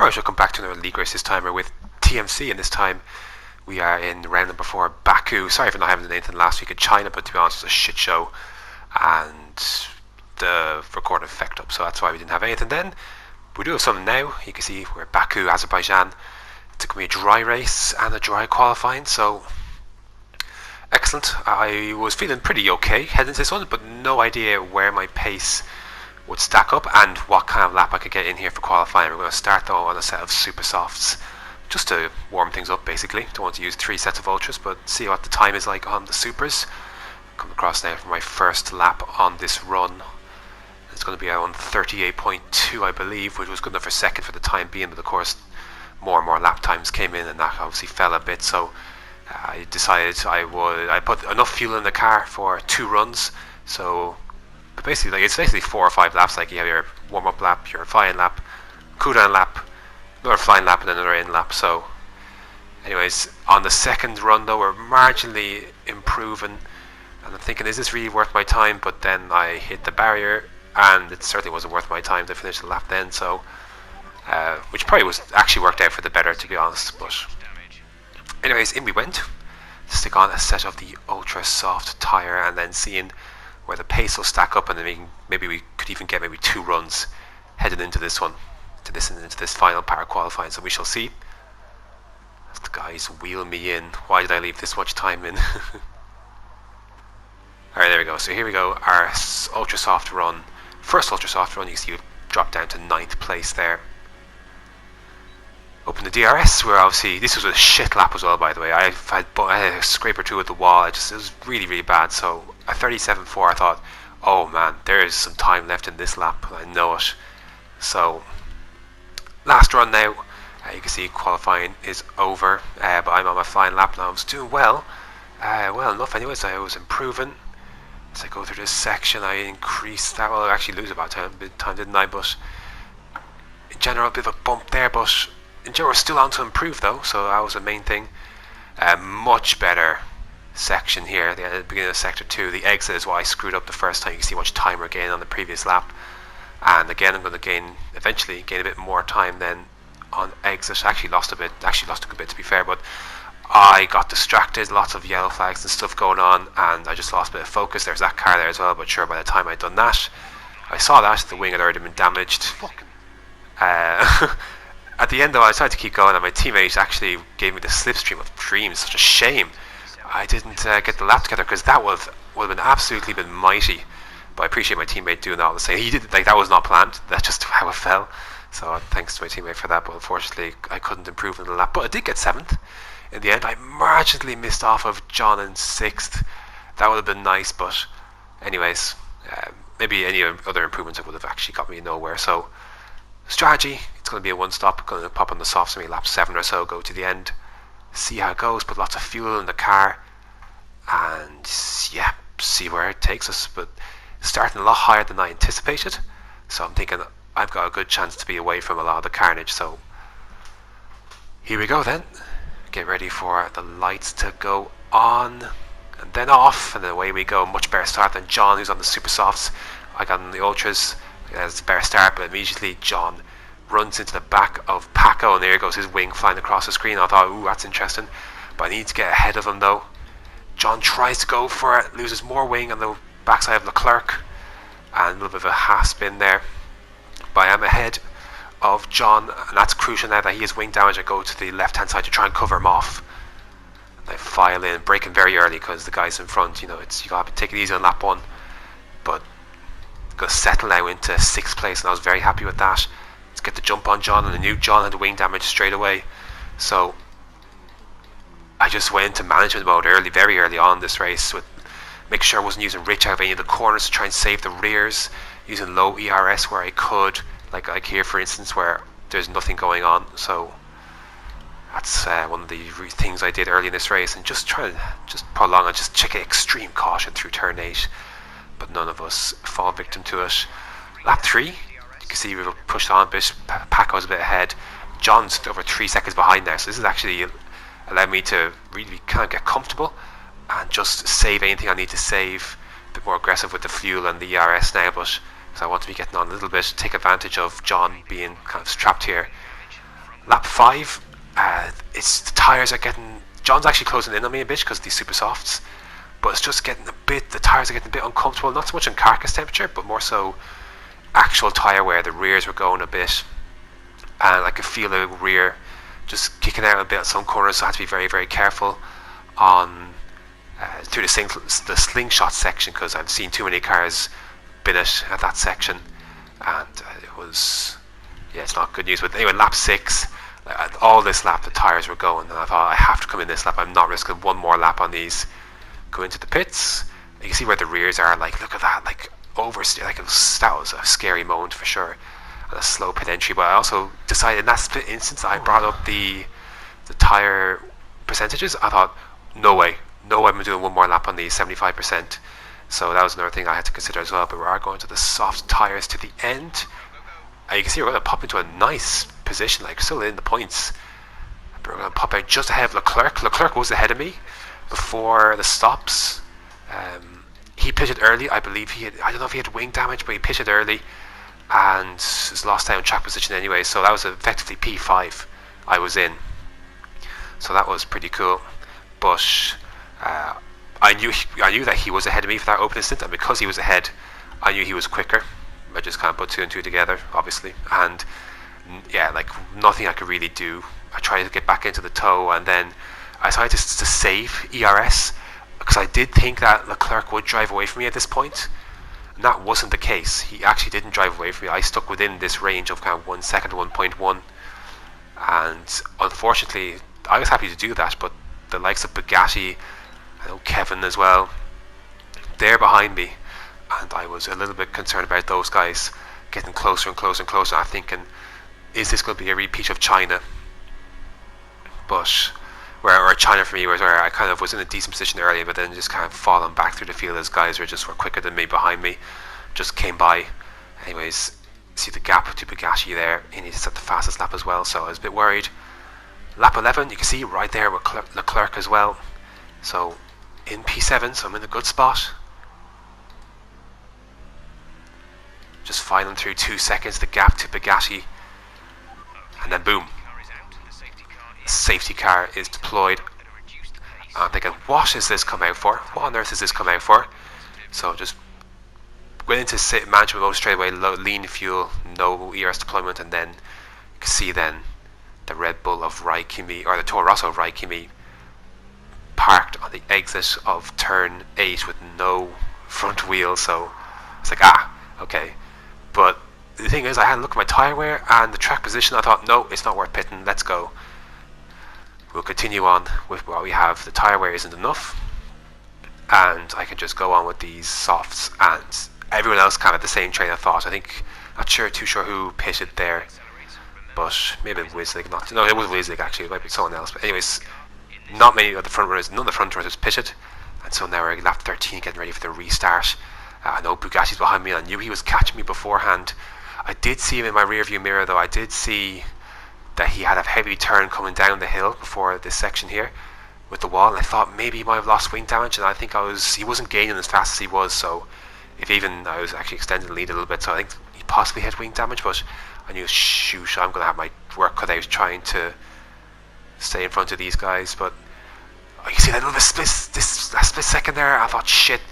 Alright, welcome back to another league race. This time we're with TMC, and this time we are in round number 4, Baku. Sorry for not having anything last week in China, but to be honest, it was a shit show, and the recording effect up, so that's why we didn't have anything then. We do have something now. You can see we're at Baku, Azerbaijan. It's going to be a dry race and a dry qualifying, so excellent. I was feeling pretty okay heading into this one, but no idea where my pace would stack up and what kind of lap I could get in here for qualifying. We're going to start though on a set of super softs just to warm things up basically. Don't want to use 3 sets of ultras, but see what the time is like on the supers. Come across now for my first lap on this run. It's going to be around 38.2 I believe, which was good enough for second for the time being, but of course more and more lap times came in and that obviously fell a bit, so I decided I put enough fuel in the car for 2 runs. So but basically, it's basically 4 or 5 laps. Like you have your warm-up lap, your flying lap, cool-down lap, another flying lap, and then another in lap. So, anyways, on the second run though, we're marginally improving, and I'm thinking, is this really worth my time? But then I hit the barrier, and it certainly wasn't worth my time to finish the lap then. So, which probably was actually worked out for the better, to be honest. But, anyways, in we went. Stick on a set of the ultra soft tire, and then seeing where the pace will stack up, and then maybe we could even get maybe 2 runs heading into this one, into this final para qualifying. So we shall see. As the guys wheel me in. Why did I leave this much time in? Alright, there we go. So here we go. Our ultra soft run. First ultra soft run. You see we've dropped down to 9th place there. Open the DRS. Where obviously this was a shit lap as well, by the way. I had a scrape or 2 at the wall. It was really, really bad. So at 37.4, I thought, oh man, there is some time left in this lap. I know it. So last run now. You can see qualifying is over, but I'm on my flying lap now. I was doing well enough. Anyways, I was improving. As I go through this section, I increased that. Well, I actually lose about time, didn't I? But in general, a bit of a bump there. But in general, we're still on to improve though, so that was the main thing. Much better section here at the beginning of sector 2. The exit is what I screwed up the first time. You can see how much time we're gaining on the previous lap, and again I'm going to eventually gain a bit more time then on exit. Actually lost a good bit to be fair, but I got distracted, lots of yellow flags and stuff going on, and I just lost a bit of focus. There's that car there as well, but sure, by the time I'd done that, I saw that the wing had already been damaged. At the end though, I decided to keep going, and my teammate actually gave me the slipstream of dreams. Such a shame I didn't get the lap together, because that would have been absolutely been mighty. But I appreciate my teammate doing all the same. He did, like, that was not planned. That's just how it fell. So thanks to my teammate for that. But unfortunately, I couldn't improve in the lap. But I did get 7th in the end. I marginally missed off of John in 6th. That would have been nice. But anyways, maybe any other improvements would have actually got me nowhere. So strategy, it's going to be a one-stop. Going to pop on the softs, maybe lap 7 or so, go to the end, see how it goes, put lots of fuel in the car, and yeah, see where it takes us. But starting a lot higher than I anticipated, so I'm thinking I've got a good chance to be away from a lot of the carnage. So here we go then. Get ready for the lights to go on and then off, and then away we go. Much better start than John, who's on the super softs. I got on the ultras. It's a better start, but immediately John runs into the back of Paco, and there goes his wing flying across the screen. I thought, ooh, that's interesting, but I need to get ahead of him though. John tries to go for it, loses more wing on the backside of Leclerc, and a little bit of a half spin there. But I am ahead of John, and that's crucial now that he has wing damage. I go to the left hand side to try and cover him off. And I file in, braking very early because the guys in front, you gotta take it easy on lap 1. But going to settle now into 6th place, and I was very happy with that. Let's get the jump on John, and I knew John had wing damage straight away. So I just went into management mode very early on this race, with making sure I wasn't using rich out of any of the corners to try and save the rears, using low ERS where I could, like here for instance where there's nothing going on. So that's one of the things I did early in this race, and just try to pull along and just check extreme caution through turn 8, but none of us fall victim to it. Lap 3, you can see we were pushed on a bit. Paco's a bit ahead. John's over 3 seconds behind now, so this is actually allowed me to really kind of get comfortable and just save anything I need to save. A bit more aggressive with the fuel and the ERS now, but because I want to be getting on a little bit, take advantage of John being kind of trapped here. Lap 5, it's the tyres are getting. John's actually closing in on me a bit because of these super softs, but it's just getting a bit. The tyres are getting a bit uncomfortable. Not so much in carcass temperature, but more so actual tyre wear. The rears were going a bit, and I could feel the rear just kicking out a bit at some corners. So I had to be very, very careful on through the slingshot section because I've seen too many cars bin it at that section, and it was. Yeah, it's not good news. But anyway, lap 6, all this lap the tyres were going, and I thought I have to come in this lap. I'm not risking one more lap on these. Go into the pits. You can see where the rears are. Like, look at that. Like that was a scary moment for sure, and a slow pit entry. But I also decided in that split instance I brought up the tyre percentages. I thought, no way, I'm doing one more lap on these 75%. So that was another thing I had to consider as well. But we are going to the soft tyres to the end. You can see we're going to pop into a nice position, like still in the points. But we're going to pop out just ahead of Leclerc. Leclerc was ahead of me before the stops. He pitted early. I believe I don't know if he had wing damage, but he pitted early and has lost out on track position anyway. So that was effectively P5 I was in. So that was pretty cool. But I knew that he was ahead of me for that opening stint, and because he was ahead, I knew he was quicker. I just can't put 2 and 2 together, obviously, and yeah, like nothing I could really do. I tried to get back into the tow, and then I decided to save ERS because I did think that Leclerc would drive away from me at this point, and that wasn't the case. He actually didn't drive away from me. I stuck within this range of kind of 1 second, 1.1, and unfortunately, I was happy to do that. But the likes of Bugatti, I know Kevin as well, they're behind me. And I was a little bit concerned about those guys getting closer and closer and closer. I'm thinking, is this going to be a repeat of China? But where China for me was where I kind of was in a decent position earlier, but then just kind of falling back through the field as guys were quicker than me behind me, just came by. Anyways, see the gap to Bugatti there, and he's at the fastest lap as well, so I was a bit worried. Lap 11, you can see right there with Leclerc as well. So in P7, so I'm in a good spot. Just filing through 2 seconds, the gap to Bugatti, and then boom, the safety car is deployed. I'm thinking, what is this come out for? What on earth is this come out for? So just went into management mode straight away, lean fuel, no ERS deployment, and then you can see then the Red Bull of Raikkonen, or the Toro Rosso of Raikkonen, parked on the exit of turn 8 with no front wheel. So it's like, okay. But the thing is, I had a look at my tyre wear and the track position. I thought, no, it's not worth pitting, let's go. We'll continue on with what we have. The tyre wear isn't enough, and I can just go on with these softs. And everyone else kind of the same train of thought. I think, not too sure who pitted there, but maybe Wislig. No, it was Wislig actually. It might be someone else. But anyways, not many of the front runners. None of the front runners pitted, and so now we're lap 13, getting ready for the restart. I know Bugatti's behind me. I knew he was catching me beforehand. I did see him in my rear view mirror though. I did see that he had a heavy turn coming down the hill before this section here with the wall, and I thought maybe he might have lost wing damage, and I think he wasn't gaining as fast as he was, so if even I was actually extending the lead a little bit, so I think he possibly had wing damage. But I knew, shoot, I'm going to have my work cut out trying to stay in front of these guys. But you see that little split second there, I thought, shit,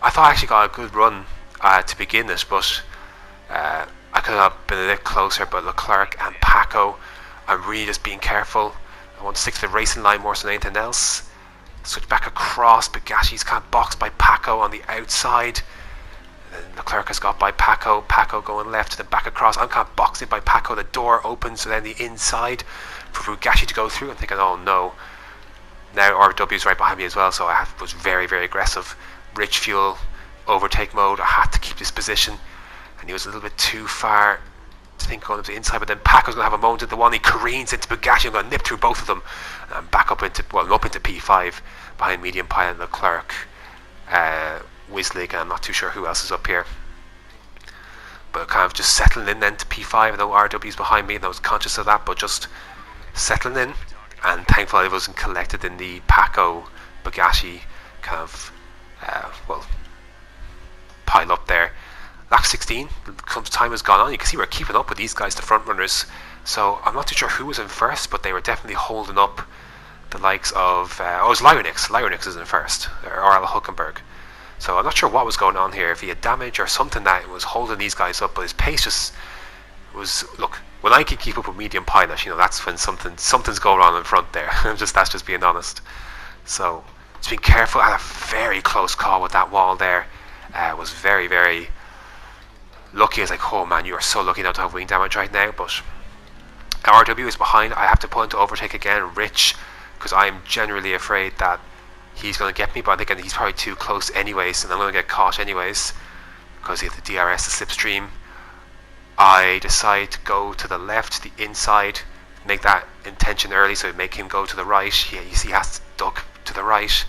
I thought I actually got a good run to begin this, but I could have been a little closer. But Leclerc and Paco, I'm really just being careful. I want to stick to the racing line more than anything else. Switch back across. Bugatti's kind of boxed by Paco on the outside. And then Leclerc has got by Paco. Paco going left, then back across. I'm kind of boxed in by Paco. The door opens, so then the inside for Bugatti to go through. I'm thinking, oh no. Now RW's right behind me as well, so I was very, very aggressive. Rich fuel, overtake mode. I had to keep this position, and he was a little bit too far to think going up the inside. But then Paco's going to have a moment at the one. He careens into Bugatti. I'm going to nip through both of them, and I'm back up into P5 behind medium pilot Leclerc, Wislig, and I'm not too sure who else is up here. But kind of just settling in then to P5. I know RW's behind me, and I was conscious of that, but just settling in. And thankfully I wasn't collected in the Paco Bugatti kind of pile up there. lap 16, time has gone on. You can see we're keeping up with these guys, the front runners. So I'm not too sure who was in first, but they were definitely holding up the likes of it was Lyronix. Lyronix is in first, or Arl Hulkenberg. So I'm not sure what was going on here, if he had damage or something that was holding these guys up, but his pace just was, look, when I can keep up with medium pilot, that's when something's going on in front there. That's just being honest. So just being careful. I had a very close call with that wall there. Was very, very lucky. I was like, oh man, you are so lucky not to have wing damage right now. But RW is behind. I have to pull into overtake again, Rich, because I'm generally afraid that he's going to get me, but I think he's probably too close anyways, and I'm going to get caught anyways because he has the DRS, the slipstream. I decide to go to the left, the inside, make that intention early, so make him go to the right. You see he has to duck to the right.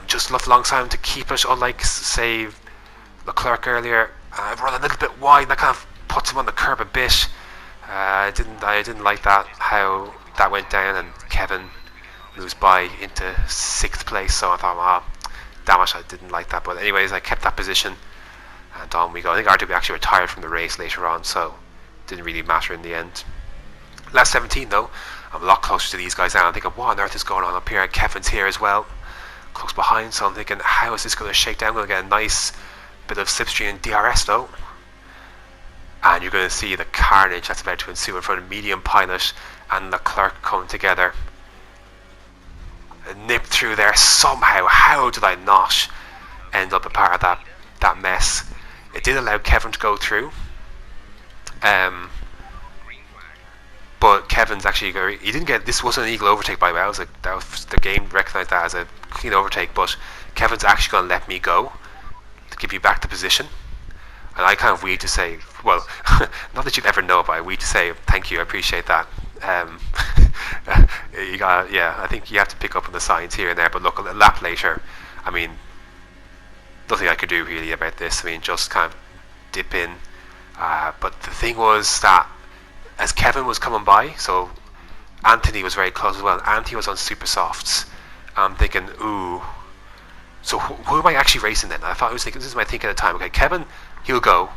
Just left alongside him to keep it, unlike, say, Leclerc earlier. I've run a little bit wide, and that kind of puts him on the curb a bit. I didn't like that, how that went down, and Kevin moves by into 6th place, so I thought, damn it, I didn't like that. But anyways, I kept that position, and on we go. I think RW actually retired from the race later on, so it didn't really matter in the end. Last 17 though, I'm a lot closer to these guys now. I'm thinking, what on earth is going on up here? And Kevin's here as well, close behind, so I'm thinking, how is this going to shake down? I'm going to get a nice bit of slipstream and DRS though. And you're going to see the carnage that's about to ensue in front of medium pilot and Leclerc coming together. A nip through there somehow. How did I not end up a part of that mess? It did allow Kevin to go through. But Kevin's actually, he didn't get, this wasn't an eagle overtake by the way. That was the game recognised that as a clean overtake, but Kevin's actually going to let me go to give you back the position. And I kind of weed to say, well, not that you'd ever know, but I weed to say thank you, I appreciate that. I think you have to pick up on the signs here and there, but look, a lap later, I mean, nothing I could do really about this. I mean, just kind of dip in. But the thing was that as Kevin was coming by, so Anthony was very close as well. Anthony was on super softs. I'm thinking, ooh, so who am I actually racing then? I thought, I was thinking, this is my thinking at the time. Okay, Kevin, he'll go,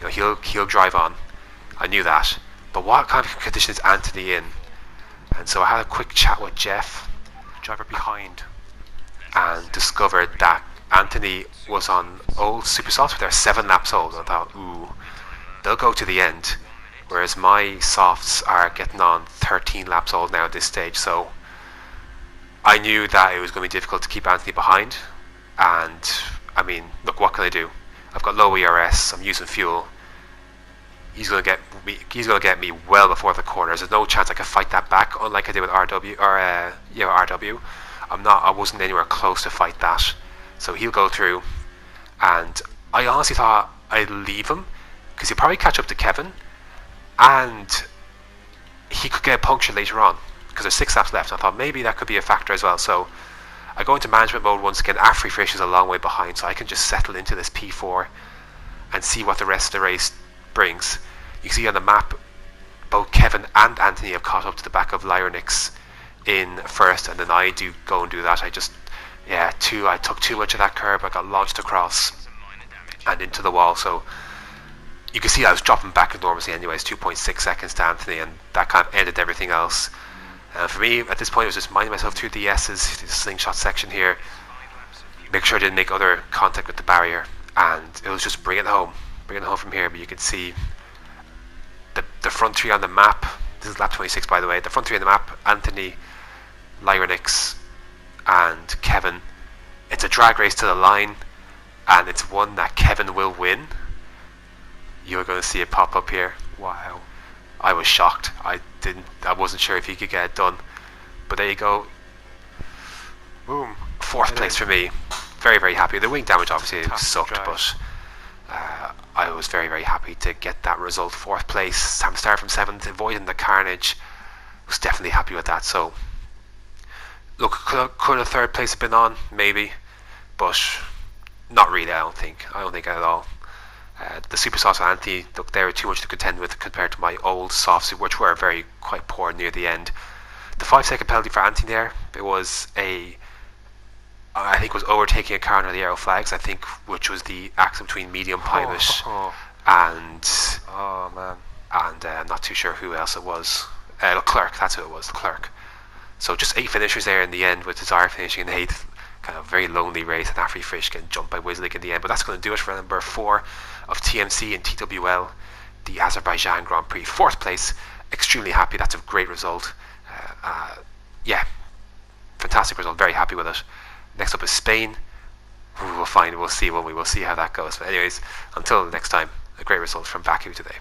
he'll drive on. I knew that. But what kind of condition is Anthony in? And so I had a quick chat with Jeff, driver behind, and discovered that Anthony was on old super softs, but they're 7 laps old. I thought, ooh, they'll go to the end. Whereas my softs are getting on 13 laps old now at this stage. So I knew that it was going to be difficult to keep Anthony behind. And I mean, look, what can I do? I've got low ERS, I'm using fuel. He's going to get me well before the corners. There's no chance I could fight that back, unlike I did with RW. I wasn't anywhere close to fight that. So he'll go through, and I honestly thought I'd leave him because he'll probably catch up to Kevin, and he could get a puncture later on because there's 6 laps left. I thought maybe that could be a factor as well. So I go into management mode once again. Afri Fish is a long way behind, so I can just settle into this P4 and see what the rest of the race brings. You can see on the map both Kevin and Anthony have caught up to the back of Lyronix in first, and then I do go and do that. I took too much of that curb. I got launched across and into the wall, so you can see I was dropping back enormously anyways. 2.6 seconds to Anthony, and that kind of ended everything else. For me at this point, it was just minding myself through the S's, the slingshot section here, make sure I didn't make other contact with the barrier, and it was just bring it home from here. But you can see the front 3 on the map. This is lap 26 by the way. The front 3 on the map: Anthony, Lyronix and Kevin. It's a drag race to the line, and it's one that Kevin will win. You're going to see it pop up here. Wow, I was shocked. I wasn't sure if he could get it done, but there you go. Boom, 4th place for me. Very, very happy. The wing damage obviously sucked, but I was very, very happy to get that result. 4th place, Sam Starr from 7th, avoiding the carnage. Was definitely happy with that. So look, could a 3rd place have been on? Maybe, but not really. I don't think at all. The super softs and Anthony, look, they were too much to contend with compared to my old softs, which were quite poor near the end. The 5-second penalty for Anthony there, it was a I think was overtaking a car under the yellow flags. I think, which was the accident between medium pilot and Oh man. I'm not too sure who else it was. Leclerc, that's who it was, Leclerc. So just 8 finishers there in the end, with Desire finishing in the 8th. Kind of very lonely race, and Afri Fish getting jumped by Wizlig in the end. But that's going to do it for number 4 of TMC and TWL, the Azerbaijan Grand Prix. 4th place, extremely happy. That's a great result. Yeah, fantastic result. Very happy with it. Next up is Spain. We'll see how that goes. But anyways, until next time, a great result from Baku today.